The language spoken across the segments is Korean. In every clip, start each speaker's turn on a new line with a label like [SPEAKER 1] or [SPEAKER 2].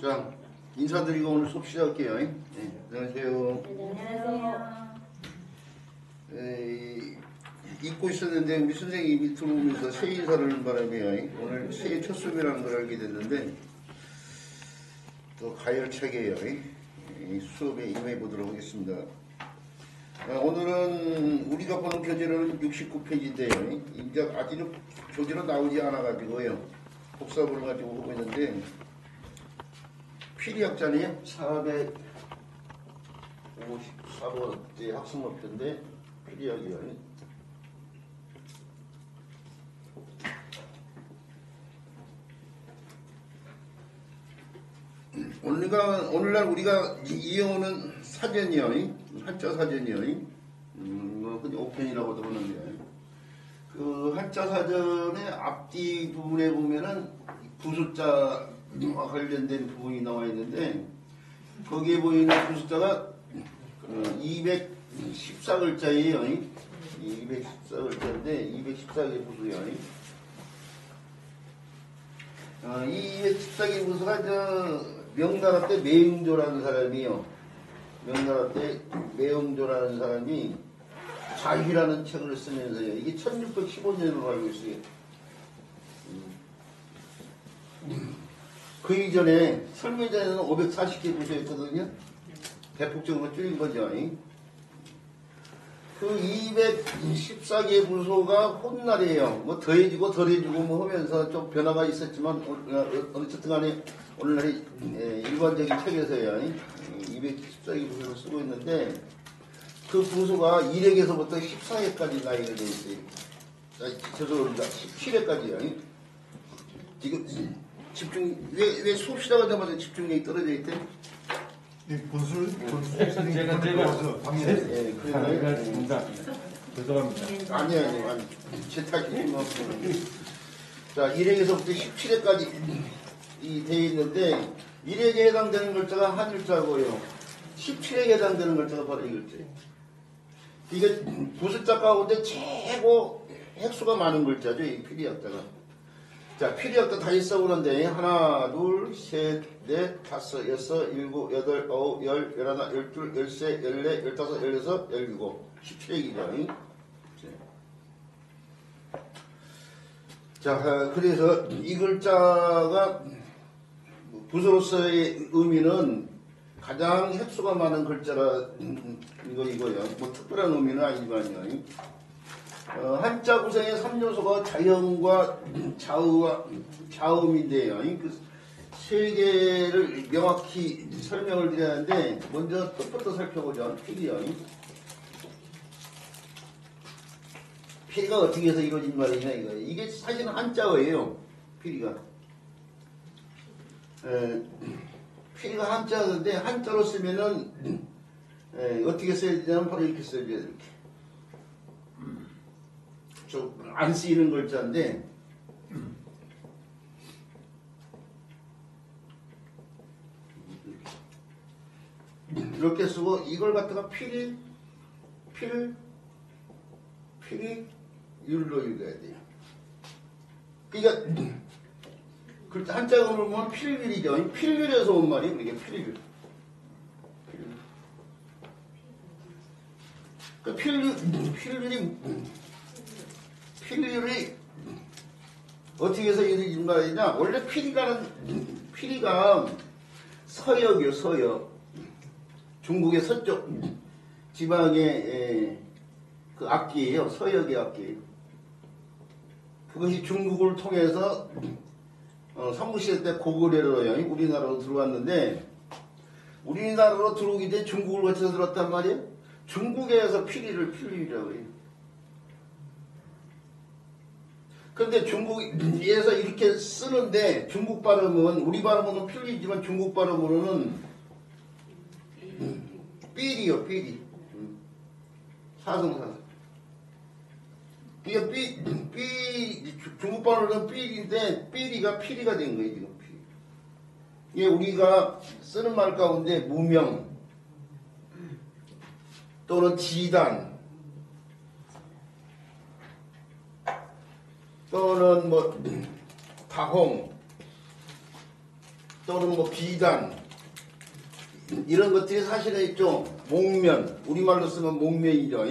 [SPEAKER 1] 자, 인사드리고 오늘 수업 시작할게요. 네, 안녕하세요.
[SPEAKER 2] 안녕하세요.
[SPEAKER 1] 잊고 있었는데 우리 선생님이 들어오면서 새 인사를 바라며 오늘 새해 첫 수업이라는 걸 알게 됐는데 또 가열차게요. 수업에 임해 보도록 하겠습니다. 오늘은 우리가 보는 교재는 69페이지인데요. 이제 아직은 교재로 나오지 않아가지고요. 복사본을 가지고 보고 있는데 필리학자네요. 454번째 학습목표인데 필리학이요. 오늘날 우리가 이용하는 사전이요. 한자 사전이요. 흔히 오편이라고도 하는데 그 한자 사전의 앞뒤 부분에 보면은 부숫자 관련된 부분이 나와 있는데 거기에 보이는 부숫자가 214글자예요. 214글자인데 214개 부수요. 이 214개 부수가 명나라 때 매응조라는 사람이요. 명나라 때 매응조라는 사람이 자희라는 책을 쓰면서요. 이게 1615년으로 알고 있어요. 그 이전에 설명자에는 540개 부서였거든요. 대폭적으로 줄인 거죠. 그 214개 부서가 훗날이에요. 뭐 더해지고 덜해지고 뭐 하면서 좀 변화가 있었지만 어쨌든 간에 오늘날의 일반적인 책에서요. 214개 부서를 쓰고 있는데 그 부서가 1회에서부터 14회까지 나이가 되어 있어요. 죄송합니다. 17회까지요. 지금 왜 수업 시작하자마자 집중력이 떨어져 있대?
[SPEAKER 3] 제가 죄송합니다.
[SPEAKER 1] 아니요. 제 탓이 자, 1회에서부터 17회까지 되어 있는데 1회에 해당되는 글자가 한 글자고요. 17회에 해당되는 글자가 바로 이 글자예요. 이게 부숫자 가운데 최고 획수가 많은 글자죠. 이 필리학자가. 자, 필리학자 다시 써보는데 하나, 둘, 셋, 넷, 다섯, 여섯, 일곱, 여덟, 아홉, 열, 열하나, 열둘, 열세, 열네, 열다섯, 열여섯, 열일곱, 17회이죠. 자, 그래서 이 글자가 부서로서의 의미는 가장 획수가 많은 글자라 이거요. 뭐 특별한 의미는 아니지만요. 한자 구성의 3요소가 자형과 자음인데요. 그 세 개를 명확히 설명을 드려야 하는데 먼저 뜻부터 살펴보죠. 필이요. 필이가 어떻게 해서 이루어진 말이냐 이거예요. 이게 사실은 한자어예요. 필이가. 필이가 한자인데 한자로 쓰면은 어떻게 써야 되냐면 바로 이렇게 써야 돼요. 이렇게. 안 쓰이는 글자인데 이렇게 쓰고 이걸 갖다가 필이 율로 읽어야 돼요. 그러니까 글자 한자로 보면 필율이죠. 필율에서 온 말이에요. 이게 필율. 그 필율이 어떻게 해서 이루어진 말이냐? 원래 필이가 서역이요, 서역. 중국의 서쪽 지방의 그 악기예요. 서역의 악기. 그것이 중국을 통해서 삼국시대 때 고구려로요. 우리나라로 들어왔는데 우리나라로 들어오기 전에 중국을 거쳐서 들어왔단 말이에요. 중국에서 필이라고 해요. 그런데 중국에서 이렇게 쓰는데 중국 발음은 우리 발음으로는 필리지만 중국 발음으로는 삘이요. 삘이. 사성사성. 이게 중국 발음으로는 삘인데 삘이가 필이가 된 거예요. 지금 필. 이게 우리가 쓰는 말 가운데 무명 또는 지단 또는 뭐 다홍 또는 뭐 비단 이런 것들이 사실은 있죠. 목면, 우리말로 쓰면 목면이죠.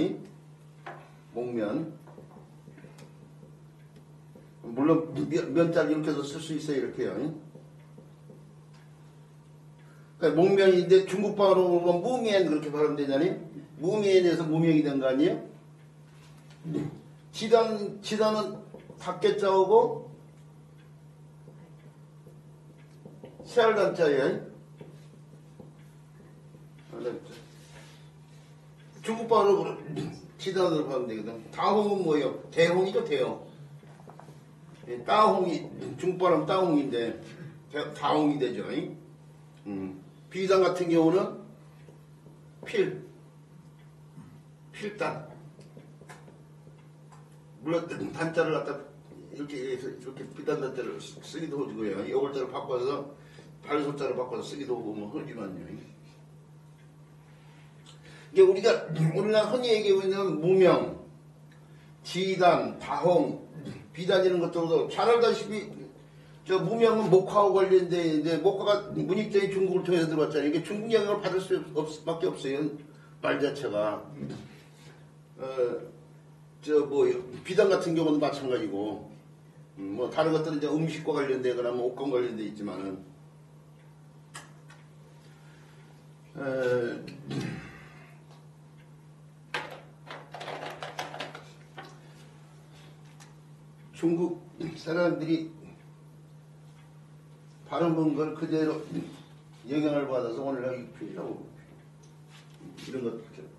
[SPEAKER 1] 목면. 물론 면자를 이렇게 해서 쓸 수 있어요. 이렇게요. 그러니까 목면인데 중국말로 보면 무미엔 그렇게 발음되잖아요. 무미엔에서 무명이 된 거 아니에요? 지단은 밖에 자오고 세알단자예요. 중국말로 지단으로 가면 되거든. 다홍은 뭐예요? 대홍이죠, 대홍. 따홍이 중국말하면 따홍인데 다홍이 되죠. 비단 같은 경우는 필단. 물론 단자를 갖다 이렇게 비단 단자를 쓰기도 하고요. 요글자를 바꿔서 발소자를 바꿔서 쓰기도 하고 뭐 하지만요. 이게 우리가 흔히 얘기하고 있는 무명, 지단, 다홍, 비단 이런 것들도 잘 알다시피 저 무명은 목화하고 관련돼 있는데 목화가 문익전이 중국을 통해서 들어왔잖아요. 이게 중국 영향을 받을 수밖에 없어요. 말 자체가. 비단 같은 경우는 마찬가지고 뭐 다른 것들은 이제 음식과 관련되거나 뭐 옷과 관련돼 있지만은 중국 사람들이 발음한 걸 그대로 영향을 받아서 오늘날 필요하고 이런 것들.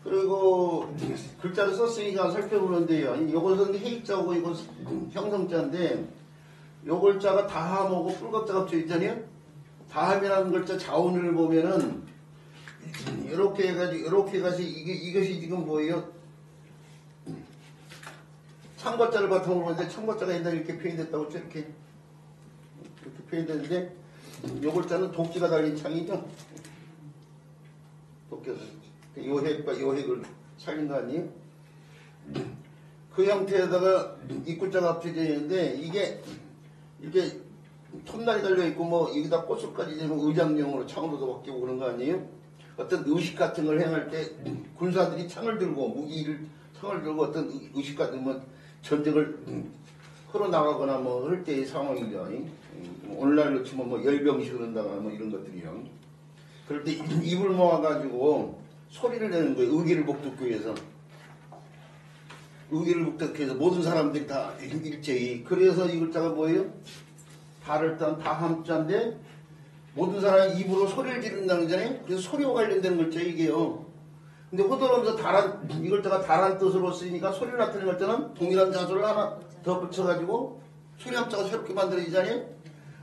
[SPEAKER 1] 그리고 글자를 썼으니까 살펴보는데요. 이것은 해익자고 이것은 형성자인데 요 글자가 다함하고 풀갑자가 붙여 있잖아요. 다함이라는 글자 자원을 보면은 이렇게 해가지고 이것이 지금 뭐예요? 참과자를 바탕으로 보는데 참과자가 옛날에 이렇게 표현됐다고 했죠. 이렇게 표현됐는데 요 글자는 도끼가 달린 창이죠. 도끼가 요 핵과 요 핵을 살린 거 아니에요? 그 형태에다가 입구자가 합쳐져 있는데 이게 이렇게 톱날이 달려있고 뭐 여기다 꽃술까지 되면 의장용으로 창으로도 바뀌고 그런 거 아니에요? 어떤 의식 같은 걸 행할 때 군사들이 창을 들고 창을 들고 어떤 의식 같은 뭐 전쟁을 흘러나가거나 뭐 할 때의 상황이죠. 오늘날로 치면 뭐 열병식을 한다거나 뭐 이런 것들이요. 그럴 때 입을 모아가지고 소리를 내는 거예요. 의기를 복돋기 위해서. 의기를 복돋기 위해서 모든 사람들이 다 일제히. 그래서 이 글자가 뭐예요? 발을 딴 다함자인데 모든 사람이 입으로 소리를 지른다는 거잖아요. 그래서 소리와 관련되는 글자예요. 이게요. 근데 호들하면서 이 글자가 다란 뜻으로 쓰이니까 소리를 나타내는 글자는 동일한 자소를 하나 더 붙여가지고 소리 함자가 새롭게 만들어지잖아요.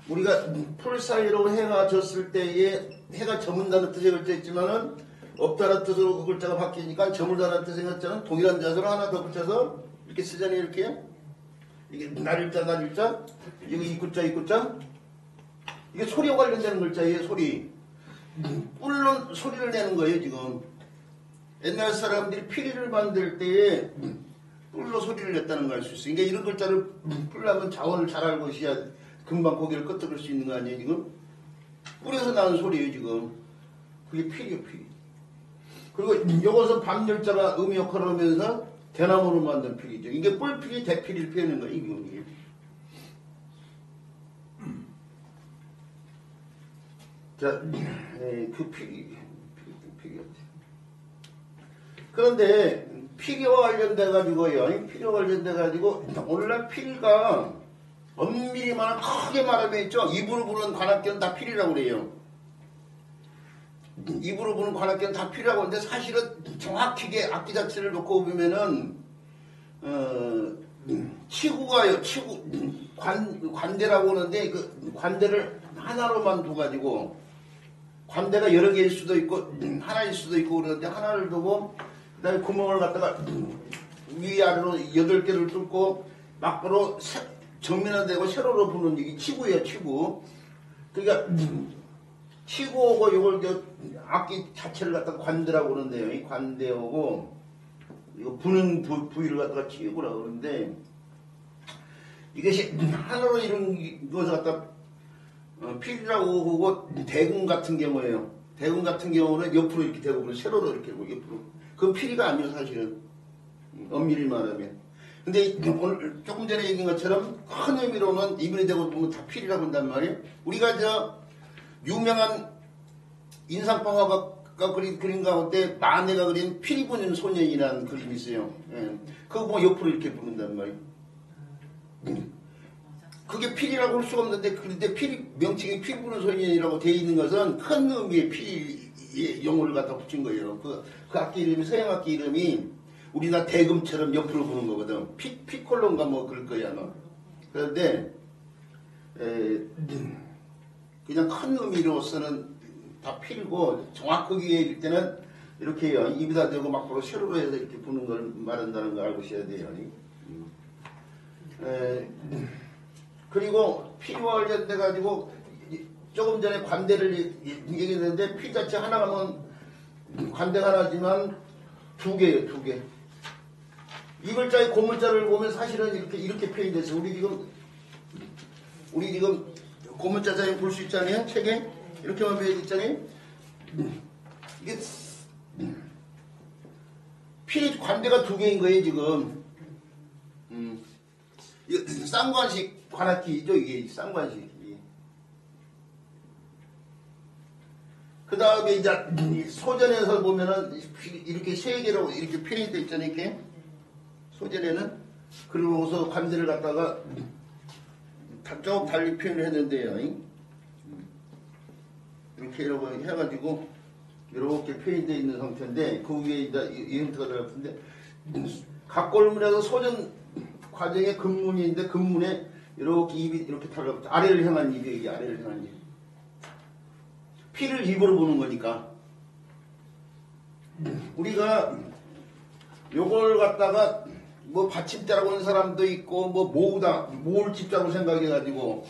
[SPEAKER 1] 우리가 풀 사이로 해가 졌을 때에 해가 저문다는 뜻의 글자 있지만은 없다는 뜻으로 그 글자가 바뀌니까 저물다는 뜻의 글자는 동일한 자소를 하나 더 붙여서 이렇게 쓰잖아요. 이렇게. 이게 날일자 이거 이구자 이게 소리와 관련되는 글자예요. 소리. 뿔로 소리를 내는 거예요. 지금 옛날 사람들이 피리를 만들 때에 뿔로 소리를 냈다는 걸 알 수 있어요. 그러니까 이런 글자를 풀려면 자원을 잘 알고 있어야 금방 고개를 끄덕일 수 있는 거 아니에요. 지금 뿔에서 나는 소리예요. 지금 그게 피리예요. 피리. 그리고 이것은 밤열자가 음이 역할을 하면서 대나무로 만든 피리죠. 이게 뿔피리, 대피리를 표현하는 거예요. 이게. 자, 그 피리였지. 그런데 피리와 관련돼가지고요. 피리와 관련돼가지고 오늘날 피리가 엄밀히 말하면 크게 말하면 있죠. 입으로 부르는 관악기는 다 피리라고 그래요. 입으로 부는 관악기는 다 필요하고 하는데 사실은 정확하게 악기 자체를 놓고 보면은 치구가요. 치구 관대라고 하는데 그 관대를 하나로만 두가지고 관대가 여러 개일 수도 있고 하나일 수도 있고 그러는데 하나를 두고 그다음에 구멍을 갖다가 위아래로 8개를 뚫고 막으로 정면에 대고 세로로 부는 이게 치구예요. 치구. 그러니까 치구하고 이걸 악기 자체를 갖다 관대라고 그러는데요. 이 관대하고 이거 부는 부위를 갖다가 치우라 그러는데 이것이 하나로 이런 것을 갖다 필이라고 하고 대금 같은 경우에요. 대금 같은 경우는 옆으로 이렇게 대고 세로로 이렇게 하고 옆으로. 그건 필이가 아니에요 사실은. 엄밀히 말하면. 근데 오늘 조금 전에 얘기한 것처럼 큰 의미로는 이분이 되고 보면 다 필이라고 한단 말이에요. 우리가 저 유명한 인상파화가 그린 가운데 마네가 그린 피리 부는 소년이라는 그림이 있어요. 예. 그거 보면 옆으로 이렇게 부른단 말이에요. 그게 필이라고 할 수가 없는데 그런데 필 명칭이 피 부는 소년이라고 되어 있는 것은 큰 의미의 필의 용어를 갖다 붙인 거예요. 그 악기 이름이 서양 악기 이름이 우리나라 대금처럼 옆으로 부는 거거든. 피콜로인가 뭐 그럴 거야 아마. 그런데 그냥 큰 의미로서는 다 필고 정확하게 얘기할 때는 이렇게 해요. 입에다 대고 막 바로 세로로 해서 이렇게 부는 걸 말한다는 걸 알고 있어야 돼요. 그리고 피와 관련돼 가지고 조금 전에 관대를 얘기했는데 피 자체 하나가면 관대가 하나지만 두 개예요, 두 개. 이 글자의 고문자를 보면 사실은 이렇게 표현돼서 우리 지금 고문자 자에 볼 수 있잖아요, 책에 이렇게만 표현 있잖아요. 이게 피 관대가 두 개인 거예요 지금. 쌍관식 관악기죠 이게 쌍관식. 그 다음에 이제 소전에서 보면은 이렇게 세 개로 이렇게 표현돼 있잖아요 이렇게 소전에는. 그러고서 관대를 갖다가 조금 달리 표현을 했는데요. 이렇게 해가지고 이렇게 표현되어 있는 상태인데 그 위에 이제 이 형태가 들어갔는데 각골문에서 소전 과정의 근문인데 근문에 이렇게 입이 이렇게 달라붙어 아래를 향한 입이 이게 아래를 향한 입. 피를 입으로 보는 거니까 우리가 요걸 갖다가 뭐 받침대라고 하는 사람도 있고 뭐 모을집자로 생각해가지고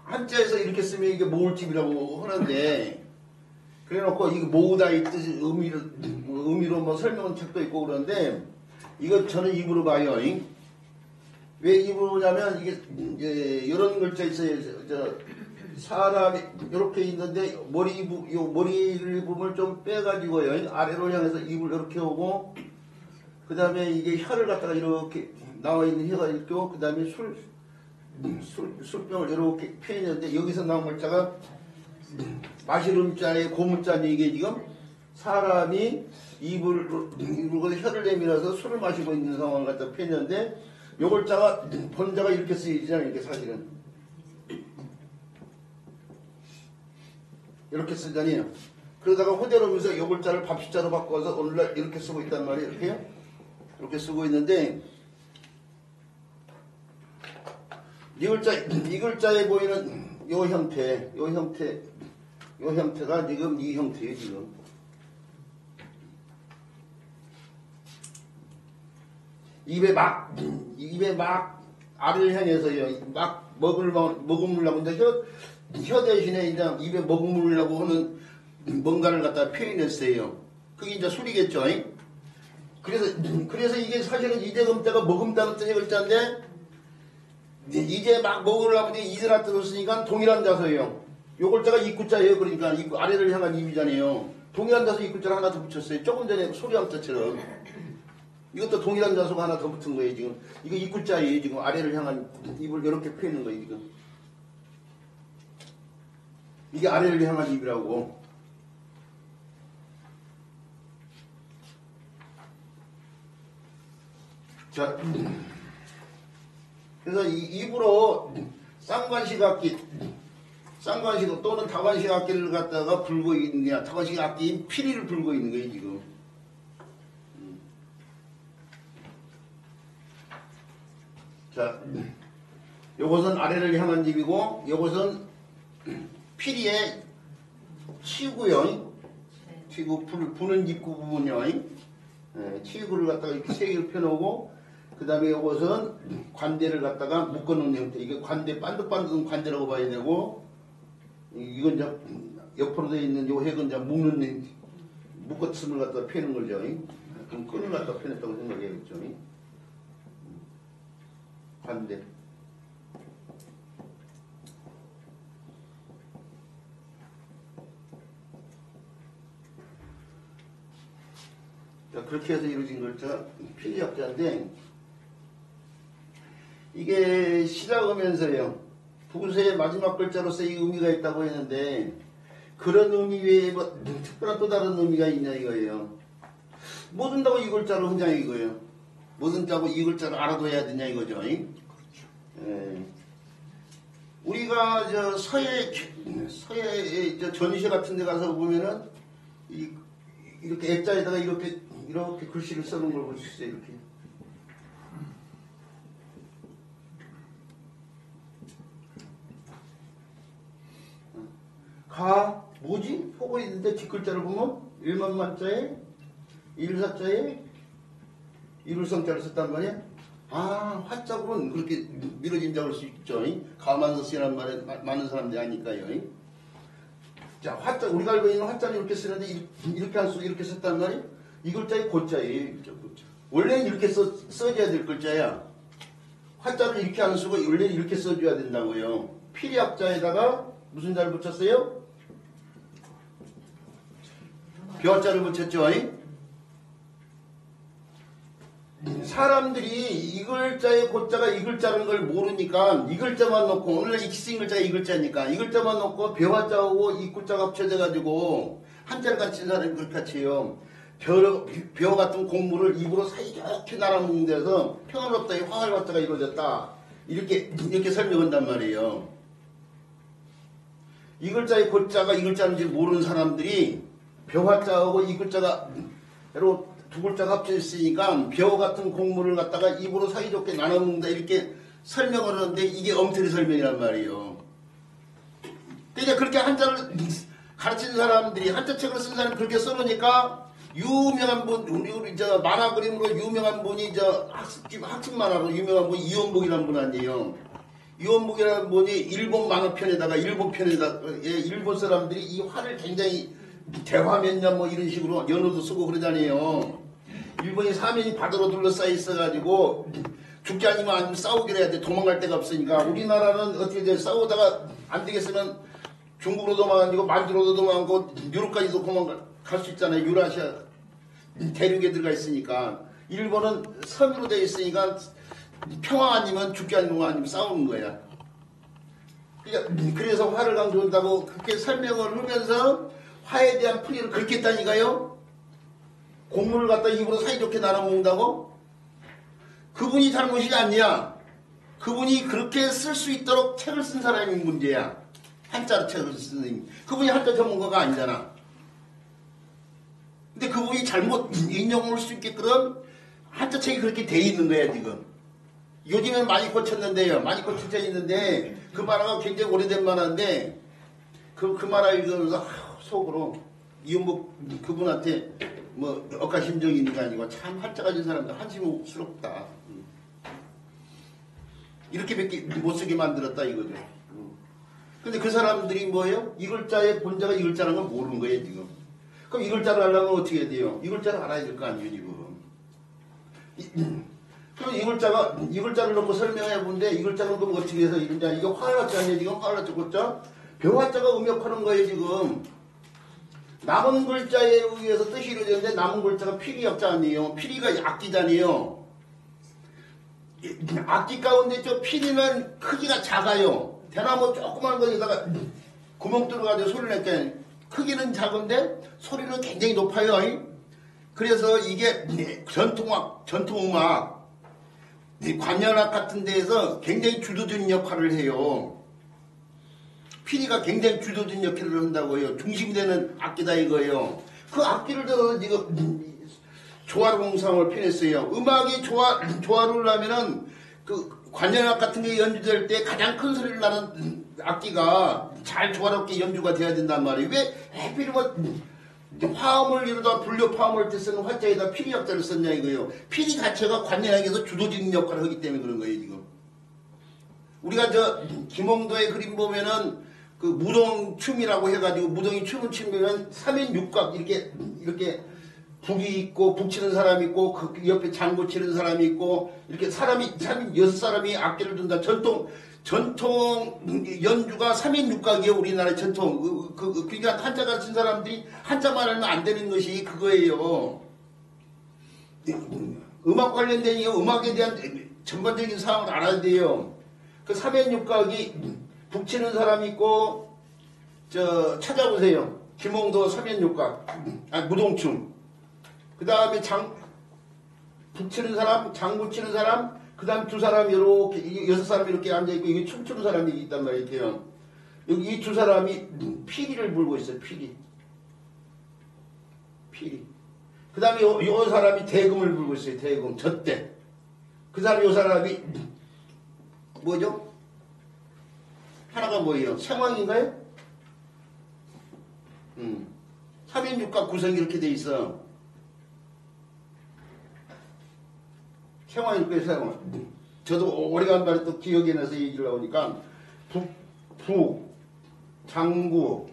[SPEAKER 1] 한자에서 이렇게 쓰면 이게 모을집이라고 하는데 그래놓고 이거 모으다 이 뜻 의미로 뭐 설명한 책도 있고 그런데 이거 저는 입으로 봐요. 왜 입으로 보냐면 이게 이런 글자 있어요. 사람이 이렇게 있는데 머리를 부분을 좀 빼가지고요 아래로 향해서 입을 이렇게 오고 그 다음에 이게 혀를 갖다가 이렇게 나와 있는 혀가 이렇게 오고 그 다음에 술병을 이렇게 표현했는데 여기서 나온 글자가 마시름자의 고문자는 이게 지금 사람이 입으로 혀를 내밀어서 술을 마시고 있는 상황을 갖다 표현했는데 요 글자가 본자가 이렇게 쓰이잖아요. 이게 사실은 이렇게 쓰잖아요. 그러다가 호대로면서 요 글자를 밥숫자로 바꿔서 오늘날 이렇게 쓰고 있단 말이에요. 이렇게요. 이렇게 쓰고 있는데 이 글자에 보이는 요 형태가 지금 이 형태예요. 지금 입에 막 알을 향해서요 막 먹으려고 이제 혀 대신에 이제 입에 먹으려고 하는 뭔가를 갖다 표현했어요. 그게 이제 술이겠죠. 그래서 이게 사실은 이제금자가 먹음다는 뜻의 글자인데 이제 막 먹으려고 이제라 뜻을 쓰니까 동일한 자서예요. 요 글자가 입구자예요. 그러니까 입구 아래를 향한 입이잖아요. 동일한 자서 입구자를 하나 더 붙였어요. 조금 전에 소리함자처럼 이것도 동일한 자소가 하나 더 붙은 거예요. 지금 이거 입구자예요. 지금 아래를 향한 입을 이렇게 펴는 거예요. 지금 이게 아래를 향한 입이라고. 자, 그래서 이 입으로 쌍관식 악기 또는 타관식 악기를 갖다가 불고 있는 게 타관식 악기인 피리를 불고 있는 거예요 지금. 자, 요것은 아래를 향한 입이고 요것은 피리의 치구요. 치구 부는 입구 부분이요. 치구를 갖다가 이렇게 세 개를 펴놓고 그 다음에 요것은 관대를 갖다가 묶어놓은 형태. 이게 관대 반듯반듯한 관대라고 봐야 되고 이건 이제 옆으로 되어 있는 요 핵은 이제 묶는 묶어침을 갖다가 펴는 거죠. 그럼 끈을 갖다 펴냈다고 생각해야겠죠. 반대. 자, 그렇게 해서 이루어진 글자 필리약자인데 이게 시작하면서요. 부구세의 마지막 글자로서 이 의미가 있다고 했는데 그런 의미 외에 뭐 특별한 또 다른 의미가 있냐 이거예요. 뭐 든다고 이 글자를 흔냐 이거예요. 뭐 든다고 이 글자를 알아둬야 되냐 이거죠. 그렇죠. 예. 우리가 저 서예 저 전시회 같은 데 가서 보면은 이렇게 액자에다가 이렇게 글씨를 써놓은 걸 볼 수 있어요. 이렇게. 가 뭐지? 보고 있는데 뒷글자를 보면 일만만자에 일사자에 이룰성자를 썼단 말이야. 아, 화자고는 그렇게 미뤄진 자를 수 있죠. 가만서 쓰이란 말에 많은 사람들이 아니까요. 자, 화자 우리가 알고 있는 화자는 이렇게 쓰는데 이렇게 안 쓰고 이렇게 썼단 말이야. 이 글자의 고자예요. 글자. 원래는 이렇게 써줘야 될 글자야. 화자를 이렇게 안 쓰고 원래는 이렇게 써줘야 된다고요. 필약자에다가 무슨 자를 붙였어요? 벼자를 붙였죠. 사람들이 이 글자의 고자가 이 글자라는 걸 모르니까 이 글자만 놓고 오늘 이 쓰인 글자가 이 글자니까 이 글자만 놓고 벼자하고 이 글자가 합쳐져 가지고 한자를 같이 사람이 그렇게 같이요. 벼 같은 곡물을 입으로 사이좋게 날아먹는 데서 평화롭다 이 화할 화자가 이루어졌다 이렇게 설명한단 말이에요. 이 글자의 고자가 이 글자인지 모르는 사람들이 벼화자하고 이 글자가 바로 두 글자가 합쳐 있으니까 벼 같은 곡물을 갖다가 입으로 사이좋게 나눠먹는다 이렇게 설명을 하는데 이게 엉터리 설명이란 말이에요. 그러니까 그렇게 한자를 가르치는 사람들이 한자책을 쓴 사람이 그렇게 써놓으니까 유명한 분 우리 저 만화 그림으로 유명한 분이 저 학습 만화로 유명한 분 이원복이라는 분 아니에요. 이원복이라는 분이 일본 만화편에다가 일본 사람들이 이 화를 굉장히 대화면냐 뭐 이런 식으로 연어도 쓰고 그러잖아요. 일본이 사면이 바다로 둘러싸여 있어가지고 죽지 아니면 싸우기로 해야 돼. 도망갈 데가 없으니까 우리나라는 어떻게 돼 싸우다가 안 되겠으면 중국으로 도망가고 만주로도 도망가고 유럽까지도 도망갈 수 있잖아요. 유라시아 대륙에 들어가 있으니까 일본은 섬으로 돼 있으니까 평화 아니면 죽지 아니면 싸우는 거야. 그래서 화를 강조한다고 그렇게 설명을 하면서 화에 대한 풀이를 그렇게 했다니까요. 곡물을 갖다 입으로 사이좋게 나눠먹는다고? 그분이 잘못이 아니야. 그분이 그렇게 쓸 수 있도록 책을 쓴 사람이 문제야. 한자로 책을 쓰는 그분이 한자 전문가가 아니잖아. 근데 그분이 잘못 인용할 수 있게끔 한자책이 그렇게 돼 있는 거야 지금. 요즘엔 많이 고쳤는데요. 많이 고쳐져 있는데 그 만화가 굉장히 오래된 만화인데 그 만화 읽으면서 속으로 이은복 그분한테 뭐 억가심정이 있는 게 아니고 참 한자 가진 사람들 한심스럽다. 이렇게밖에 못 쓰게 만들었다 이거죠. 근데 그 사람들이 뭐예요? 이 글자의 본자가 이 글자라는 걸 모르는 거예요 지금. 그럼 이 글자를 하려면 어떻게 해야 돼요? 이 글자를 알아야 될 거 아니에요 지금. 그럼 이 글자를 놓고 설명해 본데 이 글자를 그럼 어떻게 해서 이런지 이게 화활자 아니에요 지금 화활자 글자? 병화자가 음역하는 거예요 지금. 남은 글자에 의해서 뜻이 이루어지는데 남은 글자가 필이역자 아니에요. 필이가 악기잖아요. 악기 가운데 저 필이는 크기가 작아요. 대나무 조그만 거에다가 구멍 뚫어가지고 소리를 낼게 크기는 작은데 소리는 굉장히 높아요. 그래서 이게 전통음악, 관현악 같은 데에서 굉장히 주도적인 역할을 해요. 피리가 굉장히 주도적인 역할을 한다고요. 중심이 되는 악기다 이거예요. 그 악기를 들어서 지금 조화공상을 표현했어요. 음악이 조화를 하면은 그 관현악 같은 게 연주될 때 가장 큰 소리를 나는 악기가 잘 조화롭게 연주가 돼야 된단 말이에요. 왜 하필이면 화음을 이루다 불교파음을 때 쓰는 화자에다 피리역자를 썼냐 이거예요. 피리 자체가 관현악에서 주도적인 역할을 하기 때문에 그런 거예요 지금. 우리가 저 김홍도의 그림 보면은 그 무동춤이라고 해가지고 무동이 춤을 추면 3인 6각 이렇게 북이 있고 북 치는 사람이 있고 그 옆에 장구 치는 사람이 있고 이렇게 사람이 6사람이 악기를 둔다. 전통 연주가 3인육각이에요. 우리나라의 전통. 그러니까 한자가 친 사람들이 한자만 알면 안 되는 것이 그거예요. 음악 관련된 이 음악에 대한 전반적인 사항을 알아야 돼요. 그 3인육각이 북 치는 사람이 있고 찾아보세요. 김홍도 3인육각, 무동춤. 그 다음에 북 치는 사람, 장구 치는 사람, 그 다음 두 사람이 이렇게, 6사람이 이렇게 앉아있고, 이게 춤추는 사람이 있단 말이에요. 여기 이 두 사람이 피리를 불고 있어요, 피리. 그 다음에 요 사람이 대금을 불고 있어요, 대금, 젖대. 그 다음에 요 사람이, 뭐죠? 하나가 뭐예요? 생황인가요? 3인육각 구성이 이렇게 돼 있어. 생황일거예요, 생황. 저도 오래간만에 또 기억이 나서 얘기를 나오니까 북, 장구,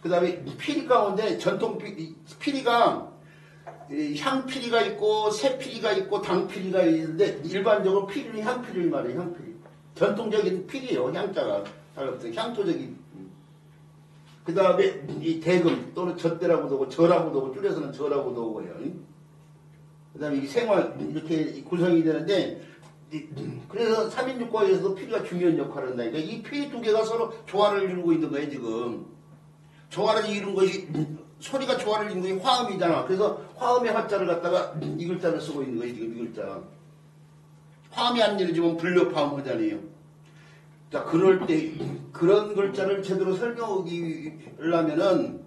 [SPEAKER 1] 그 다음에 피리 가운데 전통 피리가 향피리가 있고 새피리가 있고 당피리가 있는데 일반적으로 피리는 향피리를 말해요. 향피리. 전통적인 피리예요. 향자가 향토적인. 그 다음에 이 대금 또는 젖대라고도 하고 절하고도 하고 줄여서는 절하고도 하고요. 그 다음에 이 생활 이렇게 구성이 되는데 그래서 3인육각에서도 피리가 중요한 역할을 한다니까. 이 피리 두 개가 서로 조화를 이루고 있는 거예요. 지금 조화를 이룬 것이 소리가 조화를 이룬 것이 화음이잖아. 그래서 화음의 화자를 갖다가 이 글자를 쓰고 있는 거예요. 지금 이 글자. 화음이 안 이루어지면 불협화음 하잖아요. 자, 그럴 때 그런 글자를 제대로 설명하려면은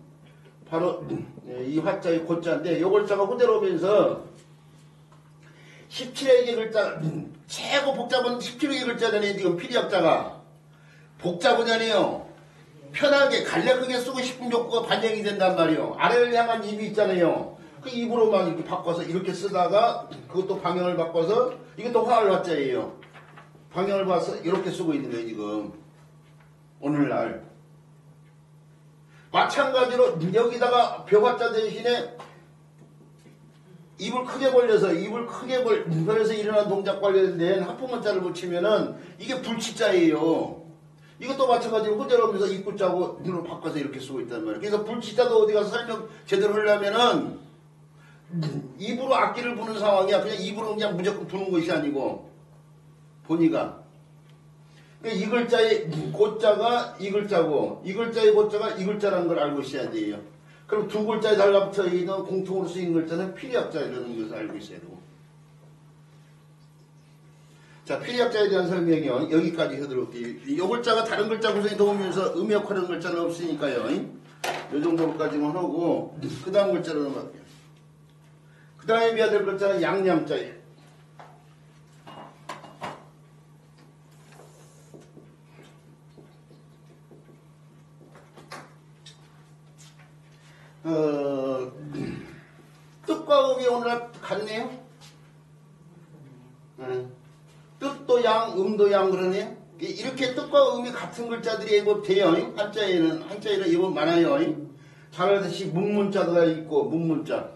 [SPEAKER 1] 바로 이 화자의 고자인데, 이 글자가 그대로 오면서 17의 글자, 최고 복잡한 17의 글자잖아요. 지금 피리학자가 복잡하잖아요. 편하게 간략하게 쓰고 싶은 욕구가 반영이 된단 말이에요. 아래를 향한 입이 있잖아요. 그 입으로만 이렇게 바꿔서 이렇게 쓰다가 그것도 방향을 바꿔서, 이것도 화을 화자예요. 방향을 봐서 이렇게 쓰고 있는 거예요. 지금 오늘날 마찬가지로 여기다가 벼화자 대신에 입을 크게 벌려서 일어난 동작 관련된 합성문자를 붙이면은 이게 불치자예요. 이것도 마찬가지로 그대로 하면서 입구자고 눈으로 바꿔서 이렇게 쓰고 있단 말이에요. 그래서 불치자도 어디 가서 설명 제대로 하려면은 입으로 악기를 부는 상황이야. 그냥 입으로 그냥 무조건 부는 것이 아니고 보니까 이 글자의 고자가 이 글자고 이 글자의 고자가 이 글자라는 걸 알고 있어야 돼요. 그럼 두 글자에 달라붙어 있는 공통으로 쓰이는 글자는 피리학자라는 것을 알고 있어야 되고. 자, 피리학자에 대한 설명이요. 여기까지 해드릴게요. 이 글자가 다른 글자 구성이 도우면서 음역하는 글자는 없으니까요. 이 정도까지만 하고 그 다음 글자로 넘어갈게요. 그 다음에 해야 될 글자는 양량자예요. 뜻과 음이 오늘 같네요. 뜻도 양, 음도 양 그러네요. 이렇게 뜻과 음이 같은 글자들이 뭐 돼요. 한자에는 이거 많아요. 잘 알듯이 문문자가 있고 문문자.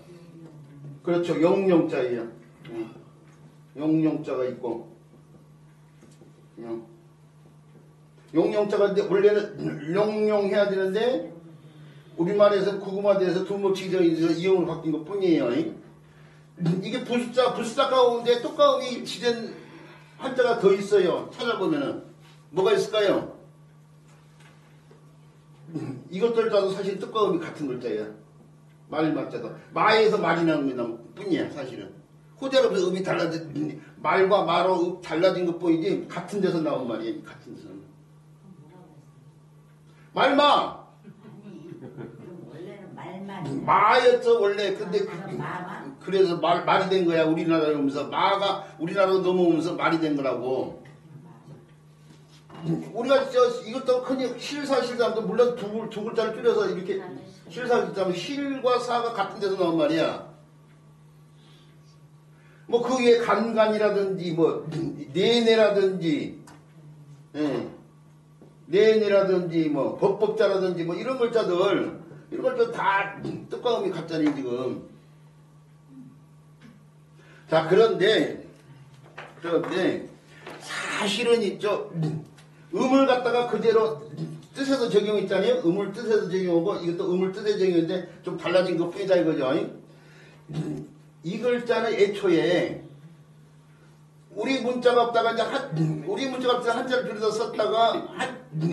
[SPEAKER 1] 그렇죠. 영영자예요. 영영자가 있고. 영영자가 원래는 영영해야 되는데 우리말에서 구구마대에서 두목치기적인 이용을 바뀐 것 뿐이에요. 이게 부수자 가운데 뜻과 음이 일치된 한자가 더 있어요. 찾아보면은 뭐가 있을까요? 이것들도 사실 뜻과 음이 같은 글자예요. 말맞자도 마에서 말이 나오는 뿐이야. 사실은 호대로 음이 달라진 말과 마로 달라진 것 뿐이지 같은 데서 나온 말이에요. 같은 데서 말마 마였죠 원래. 근데 그래서 말이 된 거야. 우리나라에 오면서 마가 우리나라로 넘어오면서 말이 된 거라고. 우리가 이것도 흔히 실사실사도 물론 두 글자를 줄여서 이렇게 실사실사면 실과 사가 같은 데서 나온 말이야. 뭐 그 위에 간간이라든지 뭐 내내라든지 내내라든지 뭐 법법자라든지 뭐 이런 글자들 다 뜻과 음이 같잖아요. 지금 자, 그런데 사실은 있죠. 음을 갖다가 그대로 뜻에서 적용했잖아요. 음을 뜻에서 적용하고 이것도 음을 뜻에 적용했는데 좀 달라진 것 뿐이다 이거죠. 이 글자는 애초에 우리 문자가 없다가 이제 우리 문자가 없다가 한자를 줄여서 썼다가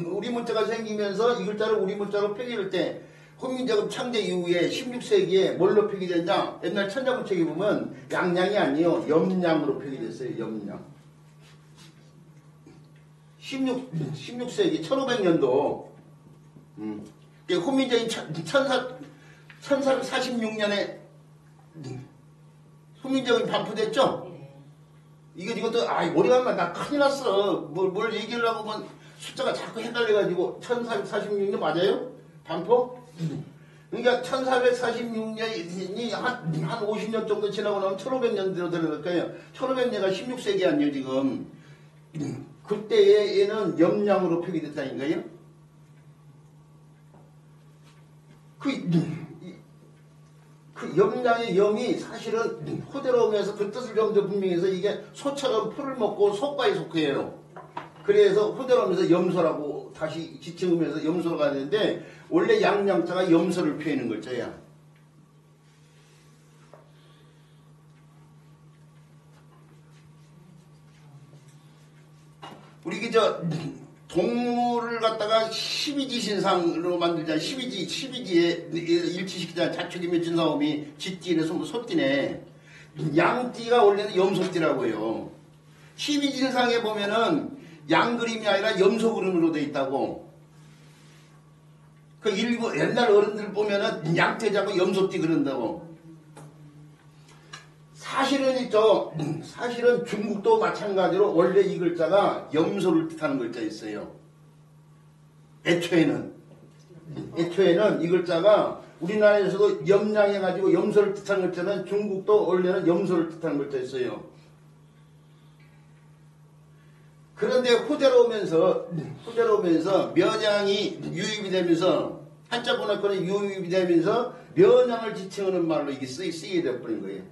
[SPEAKER 1] 우리 문자가 생기면서 이 글자를 우리 문자로 표기할 때 훈민정음 창제 이후에 16세기에 뭘로 표기됐냐? 옛날 천자문책에 보면 양양이 아니요 염양으로 표기됐어요. 염양. 16세기 1500년도 훈민정음 1446년에 훈민정음이 반포됐죠? 이것도 머리가 나 큰일 났어. 뭘 얘기하려고 하면 숫자가 자꾸 헷갈려가지고 1446년 맞아요? 반포? 그러니까 1446년이 한 50년 정도 지나고 나면 1500년대로 들어갈 거예요. 1500년가 16세기 아니에요 지금. 그때에는 염량으로 표기됐다니까요. 그 염량의 염이 사실은 호대로움에서 그 뜻을 좀 더 분명히 해서 이게 소처럼 풀을 먹고 속과에 속해요. 그래서 호대로움에서 염소라고 다시 지칭하면서 염소로 가는데 원래 양양자가 염소를 표현하는 글자야. 우리 동물을 갖다가 12지 신상으로 만들자. 12지에 일치시키자. 자축이며 진사오미 쥐띠네 소띠네. 양띠가 원래는 염소띠라고요. 12지 신상에 보면은 양 그림이 아니라 염소 그림으로 돼 있다고. 그 옛날 어른들 보면은 양태자고 염소띠 그런다고. 사실은 중국도 마찬가지로 원래 이 글자가 염소를 뜻하는 글자 있어요. 애초에는 이 글자가 우리나라에서도 염량해가지고 염소를 뜻하는 글자는 중국도 원래는 염소를 뜻하는 글자 있어요. 그런데 후대로 오면서 면양이 유입이 되면서 한자 번역권이 유입이 되면서 면양을 지칭하는 말로 이게 쓰이게 되어버린 거예요.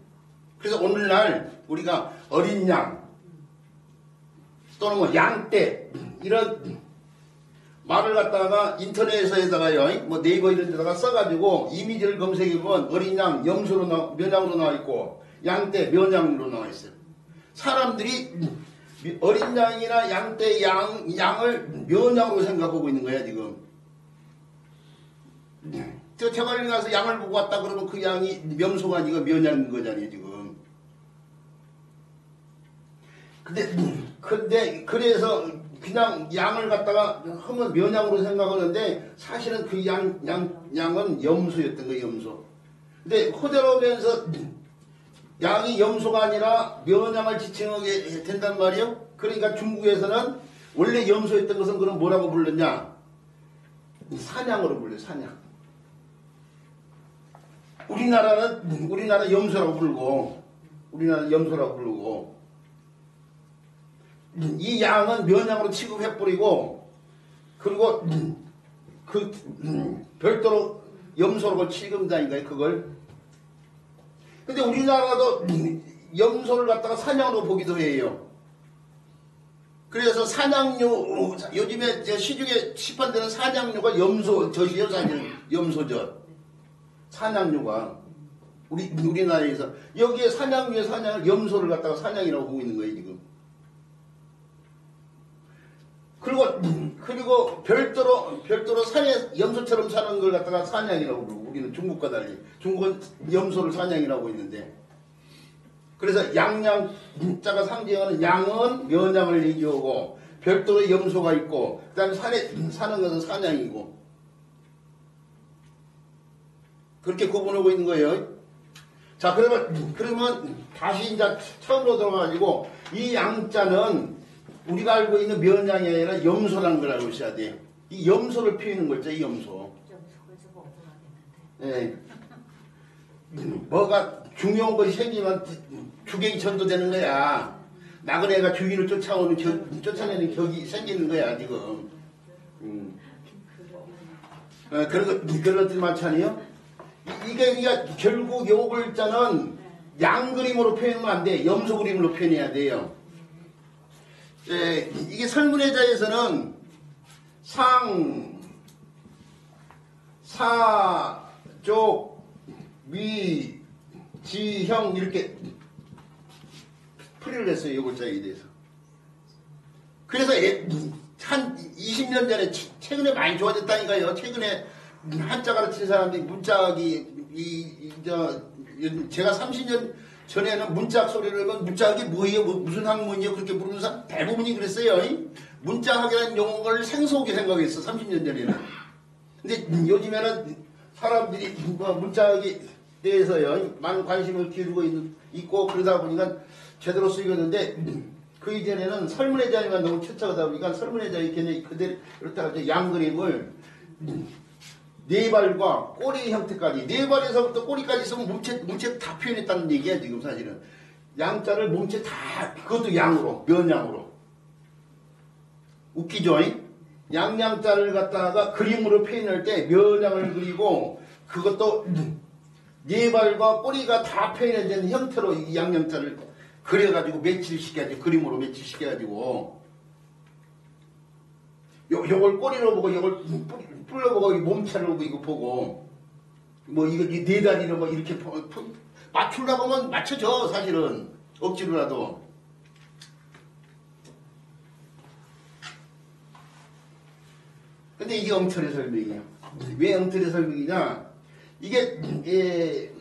[SPEAKER 1] 그래서 오늘날 우리가 어린 양 또는 뭐 양떼 이런 말을 갖다가 인터넷에다가요, 뭐 네이버 이런 데다가 써가지고 이미지를 검색해보면 어린 양 면양으로 나와 있고 양떼 면양으로 나와 있어요. 사람들이 어린 양이나 양떼 양을 면양으로 생각하고 있는 거야 지금. 저 태관리 가서 양을 보고 왔다 그러면 그 양이 명소가 아니고 면양인 거잖아요 지금. 근데 그래서 그냥 양을 갖다가 하면 면양으로 생각하는데 사실은 그 양은 염소였던 거예요. 염소. 근데 호대로 오면서 양이 염소가 아니라 면양을 지칭하게 된단 말이에요. 그러니까 중국에서는 원래 염소였던 것은 그럼 뭐라고 불렀냐? 사냥으로 불려요. 사냥. 우리나라 염소라고 부르고 이 양은 면양으로 취급해버리고 그리고 별도로 염소라고 취급한다니까요. 그걸. 근데 우리나라도 염소를 갖다가 사냥으로 보기도 해요. 그래서 사냥류 요즘에 시중에 시판되는 사냥류가 염소젖이에요. 염소젖. 사냥류가 우리나라에서 여기에 사냥류의 사냥을 염소를 갖다가 사냥이라고 보고 있는 거예요 지금. 그리고 별도로 산에 염소처럼 사는 걸 갖다가 사냥이라고 부르고 우리는 중국과 달리 중국은 염소를 사냥이라고 있는데 그래서 양자가 상징하는 양은 면양을 얘기하고 별도로 염소가 있고 그 다음에 산에 사는 것은 사냥이고 그렇게 구분하고 있는 거예요. 자 그러면 다시 이제 처음으로 들어가가지고 이 양자는 우리가 알고 있는 면양이 아니라 염소라는 걸 알고 있어야 돼. 이 염소를 피우는 거죠, 이 염소. 예. 뭐가 중요한 것이 생기면 주객이 전도되는 거야. 나그네가 주인을 쫓아내는 격이 생기는 거야, 지금. 그런 것들이 많잖아요. 이게 결국 요 글자는 양 그림으로 표현하면 안 돼. 염소 그림으로 표현해야 돼요. 이게 설문의자에서는 상, 사, 족, 미, 지, 형 이렇게 풀이를 했어요. 이 글자에 대해서. 그래서 한 20년 전에 최근에 많이 좋아졌다니까요. 최근에 한자 가르치는 사람들이 문자학이 제가 30년 전에는 문자학 소리를 하면 문자학이 뭐예요? 무슨 학문이요? 그렇게 물으는 사람 대부분이 그랬어요. 문자학이라는 용어를 생소하게 생각했어. 30년 전에는. 근데 요즘에는 사람들이 문자학에 대해서요 많은 관심을 기울이고 있고 그러다 보니까 제대로 쓰이겠는데 그 이전에는 설문의자에만 너무 초착하다 보니까 설문의자의 개념이 그대로 이렇게 양 그림을 네 발과 꼬리 형태까지 네 발에서부터 꼬리까지 있으면 몸체 다 표현했다는 얘기야 지금 사실은. 양자를 몸체 다 그것도 양으로 면양으로 웃기죠? 양자를 갖다가 그림으로 표현할 때 면양을 그리고 그것도 네 발과 꼬리가 다 표현된 형태로 이 양자를 그래가지고 매치시켜야지 그림으로 매치시켜가지고 요걸 꼬리로 보고 요걸 뿔로 보고 몸체로 이거 보고 뭐 이거 네 다리로 뭐 이렇게 맞추려고 하면 맞춰져 사실은 억지로라도. 근데 이게 엉터리 설명이에요. 왜 엉터리 설명이냐? 이게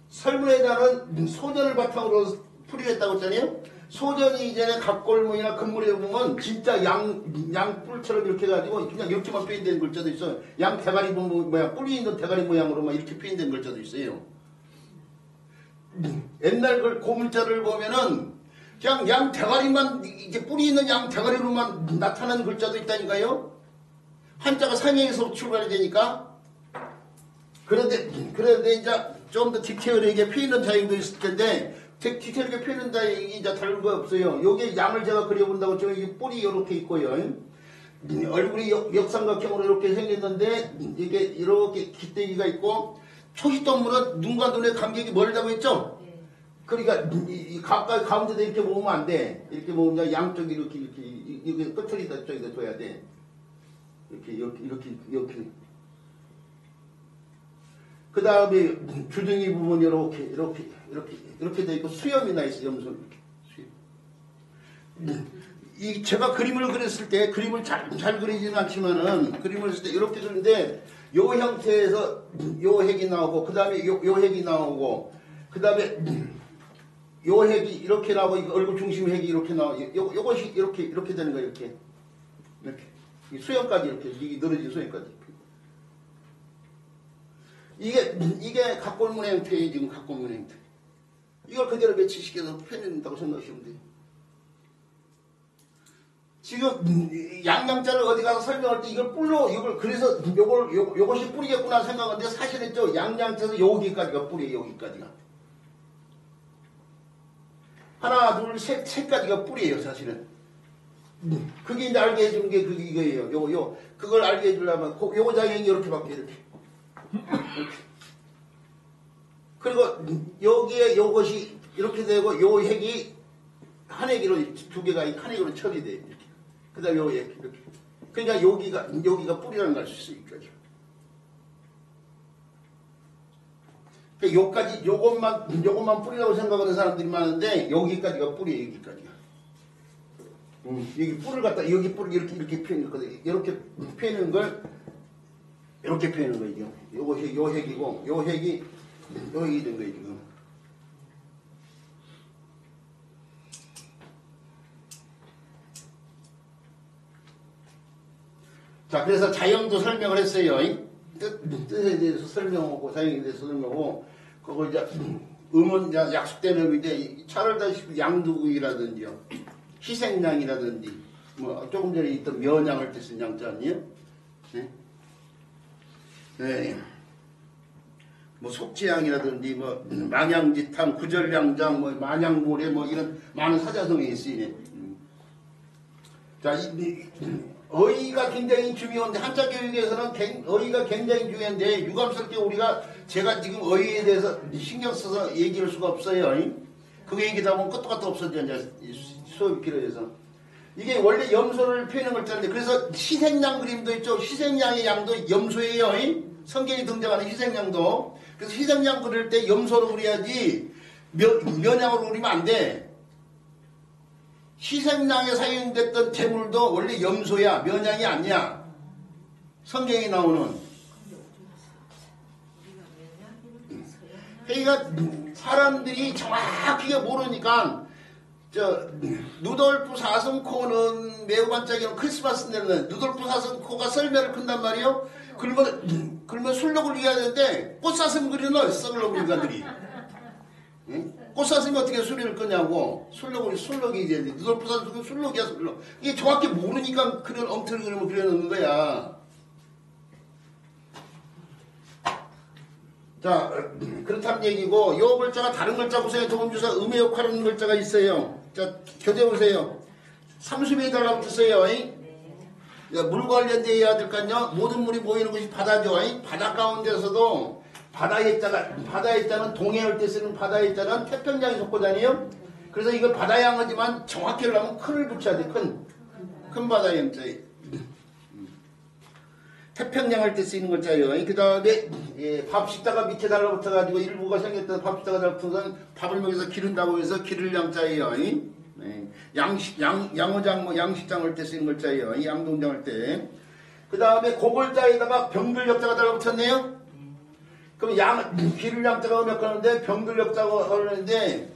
[SPEAKER 1] 설문에다는 소전을 바탕으로 풀이했다고 했잖아요. 소전이 이전에 갑골문이나 금물에 보면 진짜 양뿔처럼 이렇게 해가지고 그냥 이렇게만 표현된 글자도 있어요. 양 대가리 모양, 뿔이 있는 대가리 모양으로만 이렇게 표현된 글자도 있어요. 옛날 그 고문자를 보면은 그냥 양 대가리만 이게 뿔이 있는 양 대가리로만 나타나는 글자도 있다니까요. 한자가 상해에서 출발이 되니까. 그런데 이제 좀 더 디테일하게 표현한 자행도 있을 텐데 디테일하게 표현한 자행이 이제 다른 거 없어요. 요게 양을 제가 그려본다고 저 이 뿔이 이렇게 있고요. 얼굴이 역삼각형으로 이렇게 생겼는데 이게 이렇게 깃대기가 있고 초식동물은 눈과 눈의 간격이 멀다고 했죠. 그러니까 이 가까이 가운데다 이렇게 모으면 안 돼. 이렇게 모으면 양쪽이 이렇게 끝을 저기다 둬야 돼. 이렇게. 그 다음에 주둥이 부분 이렇게 돼 있고 수염이 나 있어. 염소 이 제가 그림을 그렸을 때 그림을 잘 그리지는 않지만은 그림을 했을 때 이렇게 그리는데 요 형태에서 요 핵이 나오고 그 다음에 요 핵이 나오고 그 다음에 요 핵이 이렇게 나오고 이거 얼굴 중심 핵이 이렇게 나오고 요것이 이렇게 되는 거예요. 이렇게 이 수염까지 이렇게 이 늘어진 수염까지. 이게 갑골문의 형태예요. 지금 갑골문의 형태. 이걸 그대로 매치시켜서 표현된다고 생각하시면 돼요. 지금 양양자를 어디 가서 설명할 때 이걸 뿔로 이걸 그래서 요것이 뿔이겠구나 생각하는데 사실은 저 양양자에서 여기까지가 뿔이에요. 여기까지가 하나 둘 셋 가지가 뿔이에요. 사실은 그게 이제 알게 해주는 게 그게 이거예요. 그걸 알게 해주려면 요거 장형이 이렇게 밖에 이렇게. 그리고 여기에 요것이 이렇게 되고 요 핵이 한 핵으로 두 개가 한 핵으로 처리돼요. 이렇게. 그 다음에 요 핵 이렇게. 그러니까 여기가 뿌리라는 걸 알 수 있어요. 그러니까 요것만 뿌리라고 생각하는 사람들이 많은데 여기까지가 뿌리예요. 여기까지가. 여기 뿔을 갖다 여기 뿔을 이렇게 표현했거든요. 이렇게 표현하는 걸 이렇게 표현하는 거예요. 요 핵이고 요 핵이 여기 된 거예요. 지금. 자, 그래서 자형도 설명을 했어요. 뜻에 대해서 설명하고 자형에 대해서 설명하고 그거 이제 음은 약속된 의미인데 잘 알다시피 양두구이라든지요, 희생양이라든지 뭐 조금 전에 있던 면양을 뜻은 양자 아니에요? 네? 네. 뭐 속지양이라든지 뭐 망양지탕, 구절양장, 뭐 만양모래 뭐 이런 많은 사자성어에 쓰이네. 자, 어휘가 굉장히 중요한데 한자 교육에서는 어휘가 굉장히 중요한데 유감스럽게 우리가 제가 지금 어휘에 대해서 신경 써서 얘기할 수가 없어요. 그 얘기다 보면 끝도 끝도 없어져 이제 수업이 필요해서 이게 원래 염소를 표현한 글자인데 그래서 희생양 그림도 있죠. 희생양의 양도 염소예요. 성경에 등장하는 희생양도 그래서 희생양 그릴 때 염소로 그려야지 면양으로 그리면 안 돼. 희생양에 사용됐던 재물도 원래 염소야. 면양이 아니야. 성경에 나오는. 그러니까 사람들이 정확하게 모르니까 누돌프 사슴코는 매우 반짝이는 크리스마스 때는 누돌프 사슴코가 썰매를 큰단 말이에요. 그러면 술록을 이겨야 되는데 꽃사슴 그리는 어딨어 그럼 인간들이. 응? 꽃사슴이 어떻게 수리를 끄냐고. 술록이 이제 누돌프 사슴코 술록이야 술록. 이게 정확히 모르니까 그런 엉터리 그림을 그려놓는 거야. 자, 그렇다는 얘기고, 요 글자가 다른 글자 보세요. 도금주사 음의 역할하는 글자가 있어요. 자, 교재 보세요. 삼수비에 달라붙었어요. 물 관련되어야 될까요? 모든 물이 모이는 것이 바다죠. 바다 가운데서도 바다의 자는 동해할 때 쓰는 바다의 자는 태평양에 속하잖아요. 그래서 이걸 바다양어지만 정확히 하려면 큰을 붙여야 돼. 큰 바다의 양자에. 태평양 할 때 쓰이는 글자예요. 그 다음에 밥식자가 밑에 달라붙어가지고 일부가 생겼던 밥식자가 달라붙어서 밥을 먹여서 기른다고 해서 기를 양자예요. 양어장 양식장 할 때 쓰이는 글자예요. 양동장 할 때. 그 다음에 고글자에다가 병들역자가 달라붙었네요. 그럼 기를 양자가 음역하는데 병들역자가 하는데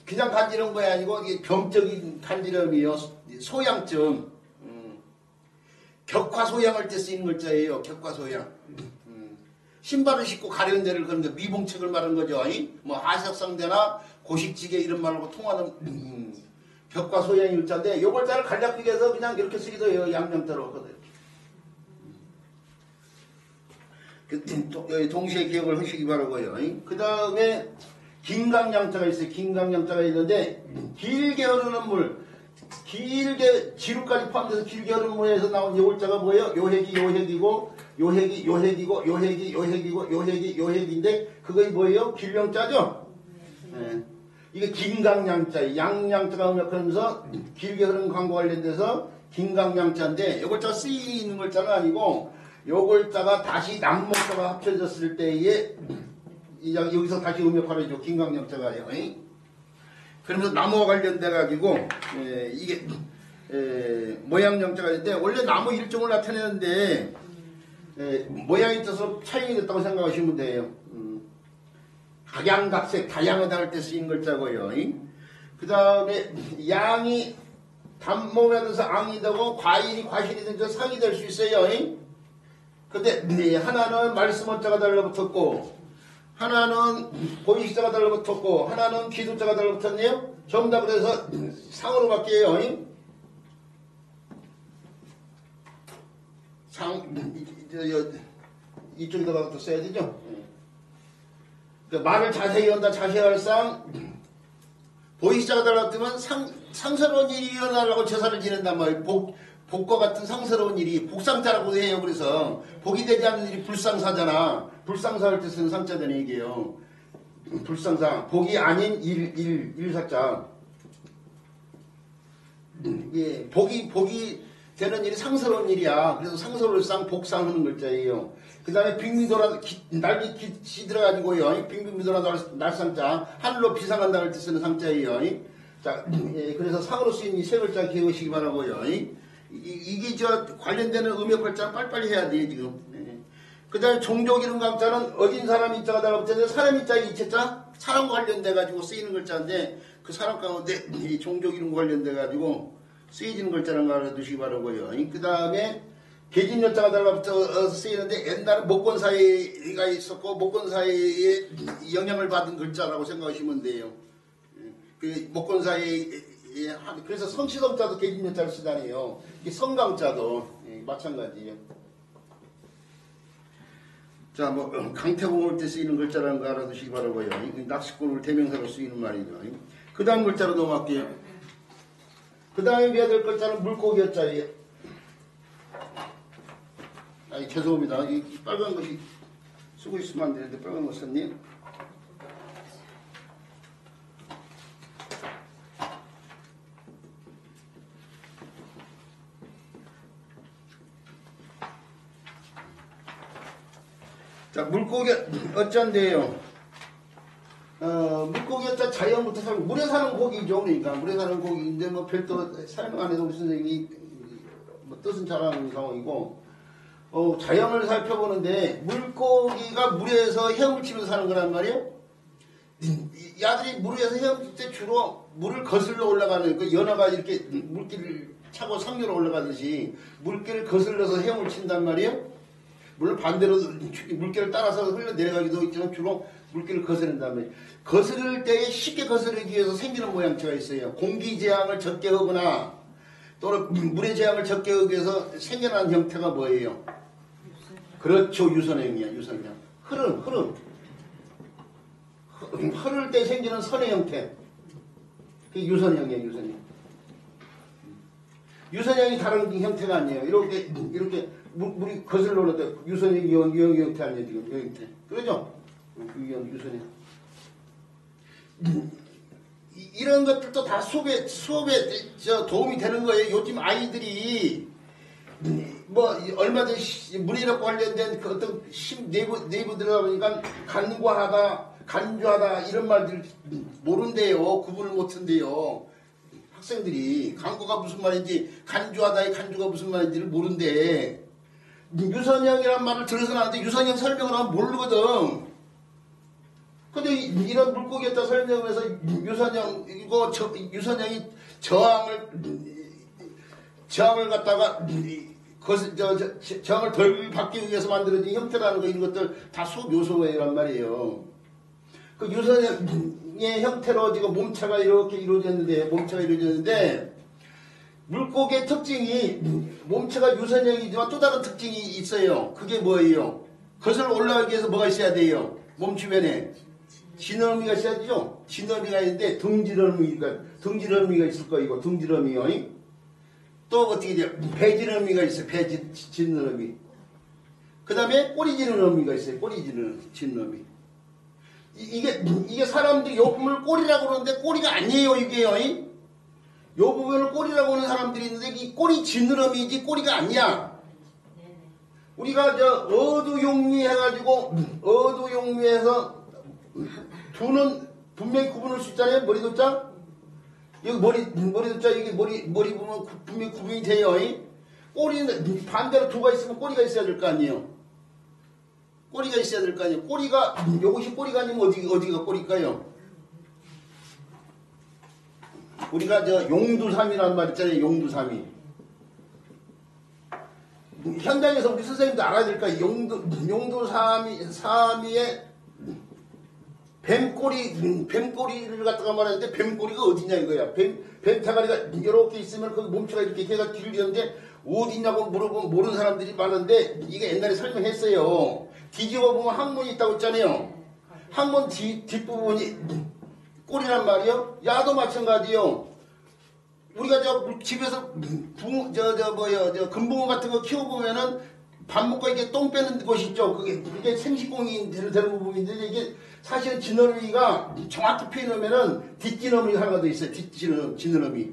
[SPEAKER 1] 그냥 간지러운 거 아니고 이게 병적인 간지럼이요. 소양증. 격화소양할 때 쓰이는 글자예요. 격화소양. 신발을 신고 가려운 데를 그런 거 미봉책을 말하는 거죠. 뭐 하석상대나 고식지게 이런 말하고 통하는 격화소양의 글자인데 요 글자를 간략하게 해서 그냥 이렇게 쓰기도 해요. 양명자로 하거든요. 동시에 기억을 하시기 바라고요. 그 다음에 긴강양자가 있어요. 긴강양자가 있는데 길게 흐르는 물. 길게 지루까지 포함돼서 길게 흐르는 물에서 나온 요글자가 뭐예요? 요핵이고 요핵인데 그것이 뭐예요? 길명자죠? 네. 이게 긴강양자 양양자가 음역하면서 길게 흐르는 강과 관련돼서 긴강양자인데 요글자가 쓰이는 글자는 아니고 요글자가 다시 남목자가 합쳐졌을 때에 여기서 다시 음역하려죠. 긴강양자가요. 그러면서 나무와 관련돼 가지고 이게 모양영자가 있는데 원래 나무 일종을 나타내는데 모양이 있어서 차이가 됐다고 생각하시면 돼요. 각양각색 다양하다 할 때 쓰인 글자고요. 그 다음에 양이 단몸에 들어서 앙이 되고 과일이 과실이 되서 상이 될 수 있어요. 근데 하나는 말씀 원자가 달라붙었고 하나는 보이시자가 달라붙었고 하나는 기도자가 달라붙었네요. 전부 다 그래서 상으로 바뀌어요. 이쪽에다가 또 써야 되죠. 말을 자세히 한다 자세히 할 상 보이시자가 달라붙으면 상스러운 일이 일어나려고 제사를 지낸단 말이에요. 복과 같은 상스러운 일이 복상자라고 해요. 그래서 복이 되지 않는 일이 불상사잖아. 불상사 할 때 쓰는 상자잖아 이게요. 불상사 복이 아닌 일사자. 예, 복이 되는 일이 상스러운 일이야. 그래서 상스러울 상 복상하는 글자예요. 그 다음에 빙미도라 날개 깃이 들어가지고요. 빙미도라 날상자 하늘로 비상한다 할 때 쓰는 상자예요. 자, 그래서 상으로 쓰인 이 세 글자 기억하시기 바라고요. 이게 관련되는 음역 글자 빨리빨리 해야 돼 지금. 그 다음에 종족 이름 강자는 어진 사람 인자가 달라붙었는데 사람 인자가 이체자 사람 관련돼 가지고 쓰이는 글자인데 그 사람 가운데 이 종족 이름 관련돼 가지고 쓰이는 글자라는 걸 알아두시기 바라고요. 그 다음에 계진여자가 달라붙어 쓰이는데 옛날에 목권사회가 있었고 목권사회에 영향을 받은 글자라고 생각하시면 돼요. 그 목권사회 그래서 성시성자도 계진여자를 쓰다니요. 이게 성강자도 마찬가지예요. 자, 뭐 강태공 올 때 쓰이는 글자라는 거 알아두시기 바라고요. 낚시꾼을 대명사로 쓰이는 말이죠. 그 다음 글자로 넘어갈게요. 그 다음에 배워야 될 글자는 물고기였자예요. 아니 죄송합니다. 이 빨간 것이 쓰고 있으면 안 되는데 빨간 거 썼니? 자, 물고기 어쩐데요? 물고기 어쩌 자연부터 살고 물에 사는 고기죠. 그러니까 물에 사는 고기인데 뭐 별도 설명 안 해도 우리 선생님이 뭐 뜻은 잘 아는 상황이고 자연을 살펴보는데 물고기가 물에서 헤엄을 치면서 사는 거란 말이에요. 야들이 물에서 헤엄칠 때 주로 물을 거슬러 올라가는 그 연어가 이렇게 물길을 차고 상류로 올라가듯이 물길을 거슬러서 헤엄을 친단 말이에요. 물론 반대로 물길을 따라서 흘러내려가기도 있지만 주로 물길을 거스른단 말이에요. 거스를 때에 쉽게 거스르기 위해서 생기는 모양새가 있어요. 공기 제항을 적게 하거나 또는 물의 제항을 적게 하기 위해서 생겨난 형태가 뭐예요? 그렇죠. 유선형이야. 유선형. 흐름. 흐를 때 생기는 선의 형태. 그게 유선형이에요. 유선형. 유선형이 다른 형태가 아니에요. 이렇게 물이 거슬러 올라올 때 유선형 이 형태 아니에요. 지금 이 형태. 그러죠? 유선형. 이런 것들도 다 수업에 도움이 되는 거예요. 요즘 아이들이 뭐 얼마든지 물이랑 관련된 그 어떤 내부 들어가보니까 간주하다 이런 말들 모른대요. 구분을 못한대요. 학생들이 간구가 무슨 말인지 간주하다의 간주가 무슨 말인지를 모른대. 유선형이란 말을 들어서는 안 돼. 유선형 설명을 하면 모르거든. 근데 이런 물고기였다 설명을 해서 유선형이 저항을 갖다가 저항을 덜 받기 위해서 만들어진 형태라는 거 이런 것들 다 수업 요소란 말이에요. 그 유선형의 형태로 지금 몸체가 이렇게 이루어졌는데 물고기의 특징이 몸체가 유선형이지만 또 다른 특징이 있어요. 그게 뭐예요? 그것을 올라가기 위해서 뭐가 있어야 돼요? 몸 주변에 지느러미가 있어야죠. 지느러미가 있는데 등지러미가 있을 거이고 등지러미요. 또 어떻게 돼요? 배지느러미가 있어요. 배지느러미. 그 다음에 꼬리지느러미가 있어요. 꼬리지느러미. 이게 사람들이 요 부분을 꼬리라고 그러는데 꼬리가 아니에요. 이게요. 요 부분을 꼬리라고 하는 사람들이 있는데 이 꼬리 지느러미지 꼬리가 아니야. 우리가 어두용미 해가지고 어두용미해서 두는 분명히 구분할 수 있잖아요. 머리도자. 여기 머리도자 이게 머리 보면 분명히 구분이 돼요. 꼬리는 반대로 두가 있으면 꼬리가 있어야 될 거 아니에요. 꼬리가 있어야 될 거 아니에요. 꼬리가 요것이 꼬리가 아니면 어디가 꼬리일까요? 우리가 용두삼이라는 말 있잖아요. 용두삼이. 현장에서 우리 선생님도 알아야 될 거예요. 용두삼이의 뱀꼬리를 갖다가 말하는데 뱀꼬리가 어디냐 이거야. 뱀 대가리가 이렇게 있으면 그 몸체가 이렇게 걔가 길었는데 어디냐고 물어보면 모르는 사람들이 많은데 이게 옛날에 설명했어요. 뒤집어 보면 항문이 있다고 했잖아요. 항문 뒷부분이 꼬리란 말이요. 야도 마찬가지요. 우리가 집에서 금붕어 같은 거 키워보면은 밥 먹고 이렇게 똥 빼는 곳이 있죠. 그게 생식공이 되는 부분인데 이게 사실은 지느러미가 정확히 표현하면은 뒷지느러미가 하나가 더 있어요. 뒷지느러미.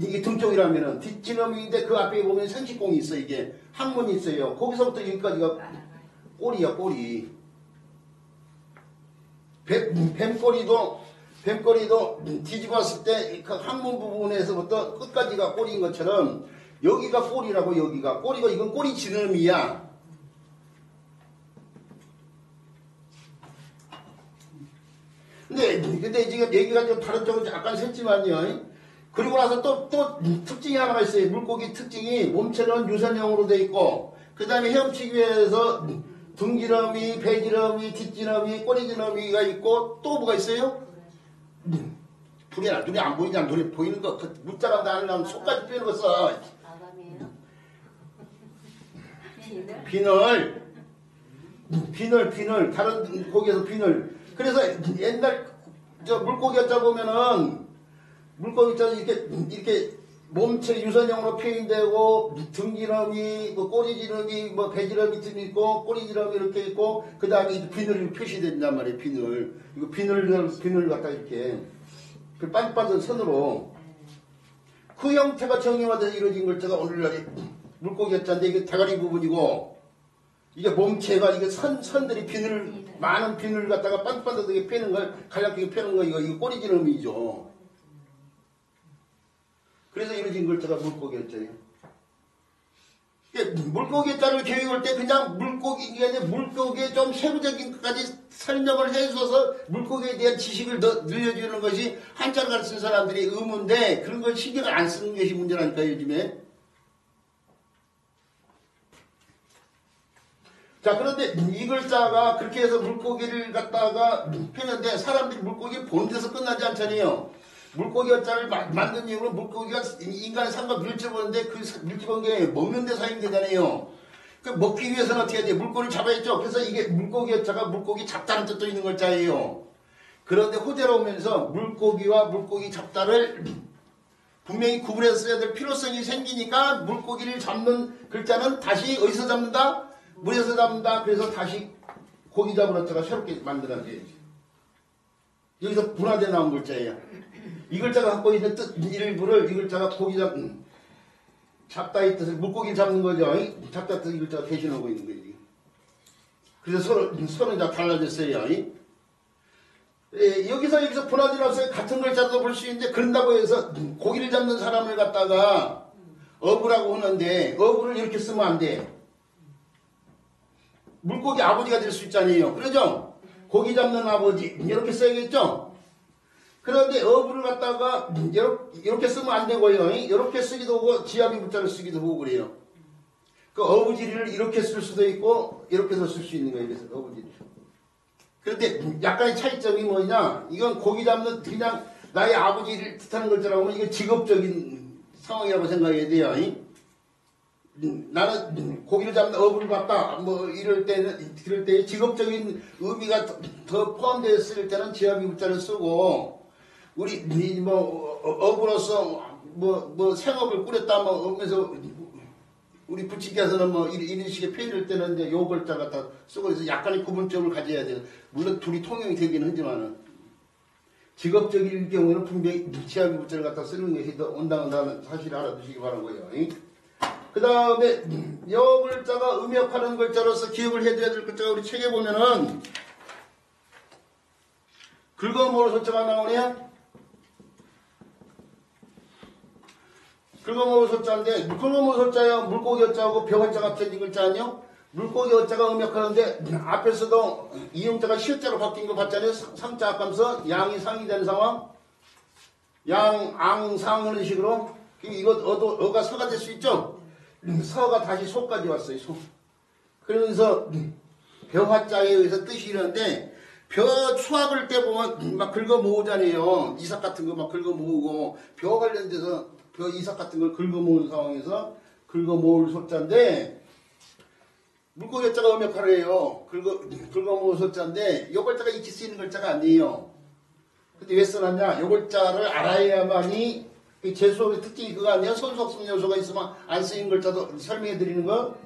[SPEAKER 1] 이게 등 쪽이라면은 뒷지느러미인데 그 앞에 보면 생식공이 있어요. 이게 항문이 있어요. 거기서부터 여기까지가 꼬리야, 꼬리. 뱀꼬리도 뒤집었을 때 그 항문 부분에서부터 끝까지가 꼬리인 것처럼 여기가 꼬리라고 여기가 꼬리고 이건 꼬리 지느러미야. 근데 지금 얘기가 좀 다른 쪽으로 약간 샜지만요. 그리고 나서 또 특징이 하나가 있어요. 물고기 특징이 몸체는 유선형으로 돼 있고 그 다음에 헤엄치기 위해서 등지러미, 배지러미, 뒷지러미, 꼬리지러미가 있고 또 뭐가 있어요? 불이 나 눈이 안 보이잖아. 눈이 보이는 거 그 문자라도 안 하려면 손까지 빼는 거 써.
[SPEAKER 2] 아감이에요?
[SPEAKER 1] 비늘 다른 고기에서 비늘. 그래서 옛날 물고기 였자 보면은 물고기 자는 이렇게 몸체 유선형으로 표현되고 등지름이 뭐 꼬리지름이 뭐 배지름이 좀 있고 꼬리지름이 이렇게 있고 그 다음에 비늘이 표시된단 말이에요. 비늘 이거 비늘 갖다 이렇게 그 반반한 선으로 그 형태가 정형화돼서 이루어진 글자가 오늘날의 물고기 였자인데 이게 대가리 부분이고 이게 몸체가 이게 선들이 비늘 많은 비늘 갖다가 반반하게 펴는 걸 간략하게 펴는 거 이거 꼬리지름이죠. 그래서 이루어진 글자가 물고기였잖아요. 물고기 자를 교육할 때 그냥 물고기가 아니라 물고기에 좀 세부적인 것까지 설명을 해줘서 물고기에 대한 지식을 더 늘려주는 것이 한자를 가르치는 사람들이 의무인데 그런 걸 신경을 안 쓰는 것이 문제라니까 요즘에. 자 그런데 이 글자가 그렇게 해서 물고기를 갖다가 펴는데 사람들이 물고기 보는 데서 끝나지 않잖아요. 물고기 엇자를 만든 이유로 물고기가 인간의 삶과 밀접하는데 그 밀접한 게 먹는 데 사용되잖아요. 그 먹기 위해서는 어떻게 해야 돼요? 물고기를 잡아야죠. 그래서 이게 물고기 엇자가 물고기 잡다는 뜻도 있는 글자예요. 그런데 호재로 오면서 물고기와 물고기 잡다를 분명히 구분해서 써야 될 필요성이 생기니까 물고기를 잡는 글자는 다시 어디서 잡는다? 물에서 잡는다. 그래서 다시 고기 잡은 엇자가 새롭게 만들어져야지. 여기서 분화돼 나온 글자예요. 이 글자가 갖고 있는 뜻 일부를 이 글자가 고기 잡다의 뜻을 물고기를 잡는 거죠. 잡다 뜻 이 글자가 대신하고 있는 거지. 그래서 서로 다 달라졌어요. 여기서 분화돼 나서 같은 글자도 볼 수 있는데 그런다고 해서 고기를 잡는 사람을 갖다가 어부라고 하는데 어부를 이렇게 쓰면 안 돼. 물고기 아버지가 될 수 있잖아요. 그러죠? 고기 잡는 아버지 이렇게 써야겠죠? 그런데 어부를 갖다가 이렇게 쓰면 안 되고요. 이렇게 쓰기도 하고 지압이 붙자를 쓰기도 하고 그래요. 그 어부지리를 이렇게 쓸 수도 있고 이렇게 쓸 수 있는 거예요. 그래서 어부지리. 그런데 약간의 차이점이 뭐냐? 이건 고기 잡는 그냥 나의 아버지를 뜻하는 글자라고 하면 이게 직업적인 상황이라고 생각해야 돼요. 나는 고기를 잡는 어부를 봤다. 뭐 이럴 때 직업적인 의미가 더 포함되어 있을 때는 지압이 붙자를 쓰고 우리 뭐 어부로서 뭐 생업을 꾸렸다 뭐 하면서 우리 부치기에서는 뭐 이런 식의 표현일 때는 이제 요 글자 갖다 쓰고 있어 약간의 구분점을 가져야 돼요. 물론 둘이 통용이 되기는 하지만은 직업적인 경우에는 분명히 지압이 붙자를 갖다 쓰는 것이 더 온당한다는 사실을 알아두시기 바라고요. 그 다음에 요 글자가 음역하는 글자로서 기억을 해둬야 될 글자가 우리 책에 보면은 긁어모을 소자가 나오네요. 긁어모을 소자인데 긁어모을 소자야 물고기 어자하고 벼자가 합쳐진 글자 아니요? 물고기 어자가 음역하는데 앞에서도 이음자가 시어자로 바뀐 거 봤잖아요. 상자 합하면서 양이 상이 되는 상황. 양, 앙, 상 하는 식으로 이거 어가 서가 될 수 있죠? 서가 다시 소까지 왔어요. 소. 그러면서 벼화자에 의해서 뜻이 이러는데 벼 추악을 때 보면 막 긁어 모으잖아요. 이삭 같은 거 막 긁어 모으고 벼 관련돼서 벼 이삭 같은 걸 긁어 모으는 상황에서 긁어 모을 소자인데 물고기 자가 음역하래요. 긁어 모을 소자인데 요 글자가 익히 쓰이는 글자가 아니에요. 근데 왜 써놨냐? 요 글자를 알아야만이 제 수업의 특징이 그거 아니야? 선속성 요소가 있으면 안 쓰이는 글자도 설명해 드리는 거.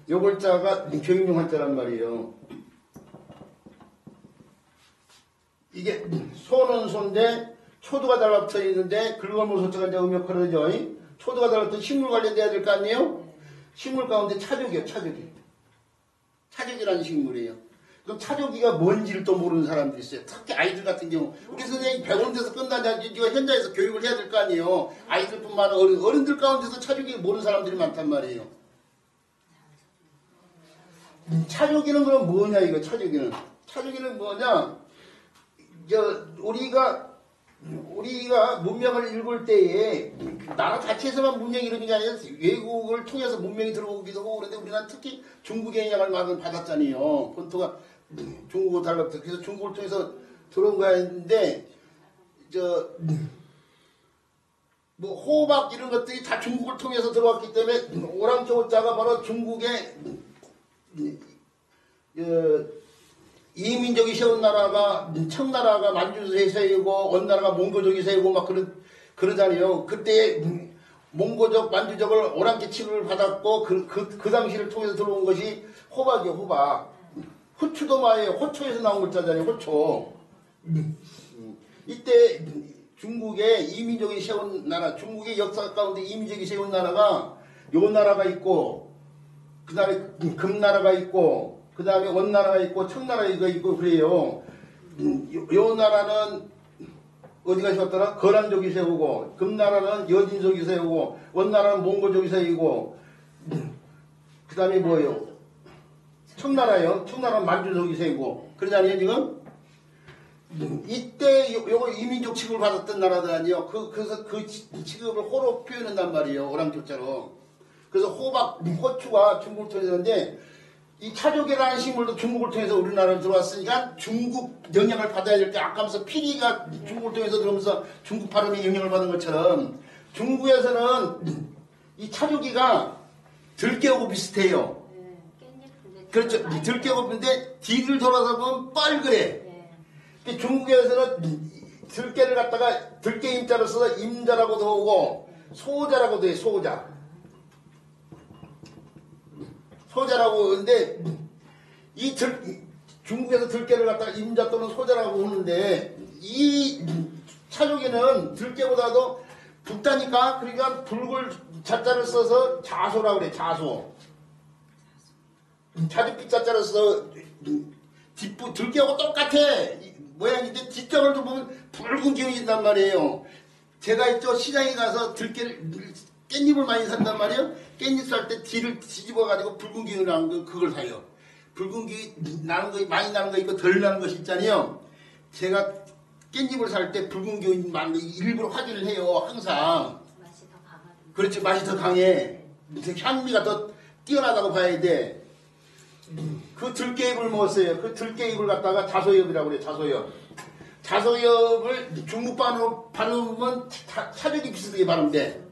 [SPEAKER 1] 요 글자가 교육용 한자란 말이에요. 이게 소는 소인데 초두가 달라붙어 있는데 긁어모을 소자가 이제 음역하죠. 초두가 달라붙어 식물 관련돼야 될 거 아니에요? 식물 가운데 차조기요. 차조기라는 식물이에요. 그럼 차조기가 뭔지를 또 모르는 사람들이 있어요. 특히 아이들 같은 경우. 우리 선생님이 배우는 데서 끝나냐. 이거 현장에서 교육을 해야 될 거 아니에요. 아이들뿐만 아니라 어른들 가운데서 차조기를 모르는 사람들이 많단 말이에요. 차조기는 그럼 뭐냐 이거 차조기는. 차조기는 뭐냐. 우리가 문명을 읽을 때에 나라 자체에서만 문명이 이루어진 게 아니라 외국을 통해서 문명이 들어오기도 하고 그런데 우리나라는 특히 중국의 영향을 받았잖아요. 본토가 중국을 달라붙어. 그래서 중국을 통해서 들어온 거였는데 뭐 호박 이런 것들이 다 중국을 통해서 들어왔기 때문에 오랑캐오자가 바로 중국의 이민족이 세운 나라가 청나라가 만주에서 세우고 원나라가 몽고족이 세우고 막 그런 그러잖아요. 그때 몽고족, 만주족을 오랑캐 취급을 받았고 그 당시를 통해서 들어온 것이 호박이요, 호박. 호추도 마예요. 호초에서 나온 글자잖아요, 호초. 이때 중국의 이민족이 세운 나라, 중국의 역사 가운데 이민족이 세운 나라가 요 나라가 있고, 그 다음에 금나라가 있고, 그 다음에 원나라가 있고, 청나라가 있고, 그래요. 요 나라는 어디가 세웠더라? 거란족이 세우고, 금나라는 여진족이 세우고, 원나라는 몽고족이 세우고, 그 다음에 뭐예요? 청나라요. 청나라는 만주족이 세우고, 그러잖아요, 지금? 이때 요거 이민족 취급을 받았던 나라들 아니에요. 그래서 그 취급을 호로 표현한단 말이에요. 오랑캐자로. 그래서 호박, 호추가 중국을 통해서인데, 이 차족이라는 식물도 중국을 통해서 우리나라로 들어왔으니까 중국 영향을 받아야 될 때 아까 하면서 피리가 중국을 통해서 들어오면서 중국 발음에 영향을 받은 것처럼 중국에서는 이 차조기가 들깨하고 비슷해요. 그렇죠. 들깨하고인데 뒤를 돌아서 보면 뻘그래. 중국에서는 들깨를 갖다가 들깨 임자를 써서 임자라고도 하고 소자라고도 해. 소자라고 하는데 중국에서 들깨를 갖다가 임자 또는 소자라고 하는데 이 차조기는 들깨보다도 붉다니까. 그러니까 붉을 자자를 써서 자소라고 그래. 자소. 자주빛 자자를 써서 들깨하고 똑같아. 모양인데 뒷장을 좀 보면 붉은 기운이 있단 말이에요. 제가 있죠. 시장에 가서 깻잎을 많이 산단 말이에요. 깻잎 살 때 뒤를 뒤집어가지고 붉은 기운이 나는 거, 그걸 사요. 붉은 기운이 나는 거, 많이 나는 거 있고 덜 나는 것이 있잖아요. 제가 깻잎을 살 때 붉은 기운이 많은 거 일부러 확인을 해요. 항상.
[SPEAKER 2] 맛이 더 강하죠.
[SPEAKER 1] 그렇지. 맛이 더 강해. 향미가 더 뛰어나다고 봐야 돼. 그 들깨잎을 먹었어요. 그 들깨잎을 갖다가 자소엽이라고 그래. 자소엽. 자소엽을 중국 발음은 차력이 비슷하게 발음돼.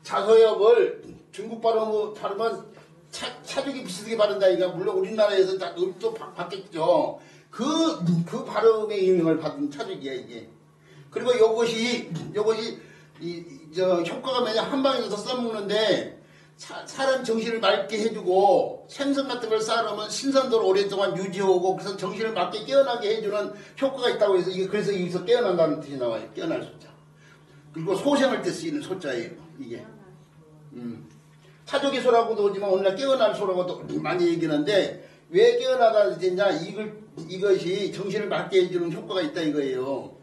[SPEAKER 1] 자소엽을 중국 발음은 차력이 비슷하게 발음다니까. 물론 우리나라에서 다 음도 바뀌었죠. 그 발음의 영향을 받은 차력이야 이게. 그리고 요것이 효과가 뭐냐, 한 방에서 더 써먹는데 사람 정신을 맑게 해주고 생선 같은 걸 쌓아놓으면 신선도를 오랫동안 유지하고 그래서 정신을 맑게 깨어나게 해주는 효과가 있다고 해서 그래서 여기서 깨어난다는 뜻이 나와요. 깨어날 소자. 그리고 소생할 때 쓰이는 소자예요. 이게. 차족의 소라고도 하지만 오늘날 깨어날 소라고도 많이 얘기하는데 왜 깨어나다 되냐, 이것이 정신을 맑게 해주는 효과가 있다 이거예요.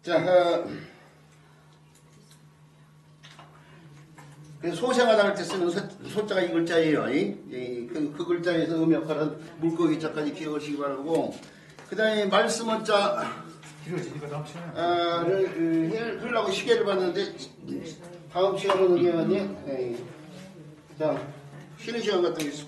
[SPEAKER 1] 자, 소생하다 할 때 쓰는 소자가 이 글자예요. 그 글자에서 음역하는 물고기자까지 기억하시기 바라고. 그 다음에 말씀원자를 하려고 시계를 봤는데 다음 시간으로 넘겨야지. 자, 쉬는 시간 같은 게 있어.